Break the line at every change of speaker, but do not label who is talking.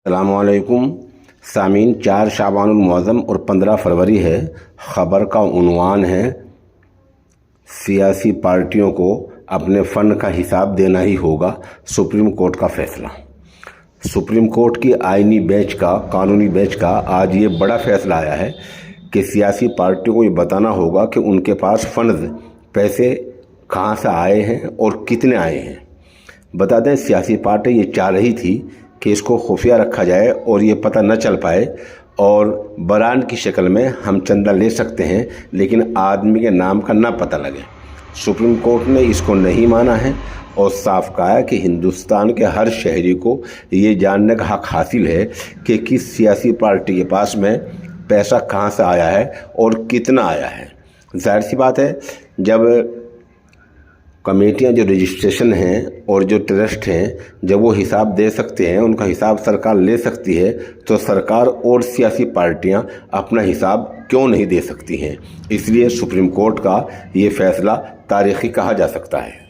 अस्सलामुअलैकुम सामीन। 4 शाबानुल मुअज़्ज़म और 15 फरवरी है। ख़बर का उन्वान है सियासी पार्टियों को अपने फ़ंड का हिसाब देना ही होगा, सुप्रीम कोर्ट का फैसला। सुप्रीम कोर्ट की आईनी बेंच का, कानूनी बेंच का आज ये बड़ा फैसला आया है कि सियासी पार्टियों को ये बताना होगा कि उनके पास फंड्स, पैसे कहाँ से आए हैं और कितने आए हैं। बता दें, सियासी पार्टी ये चाह रही थी कि इसको खुफिया रखा जाए और ये पता न चल पाए, और बरान की शक्ल में हम चंदा ले सकते हैं लेकिन आदमी के नाम का ना पता लगे। सुप्रीम कोर्ट ने इसको नहीं माना है और साफ कहा है कि हिंदुस्तान के हर शहरी को ये जानने का हक हासिल है कि किस सियासी पार्टी के पास में पैसा कहाँ से आया है और कितना आया है। जाहिर सी बात है, जब कमेटियां, जो रजिस्ट्रेशन हैं और जो ट्रस्ट हैं, जब वो हिसाब दे सकते हैं, उनका हिसाब सरकार ले सकती है, तो सरकार और सियासी पार्टियां अपना हिसाब क्यों नहीं दे सकती हैं। इसलिए सुप्रीम कोर्ट का ये फैसला तारीखी कहा जा सकता है।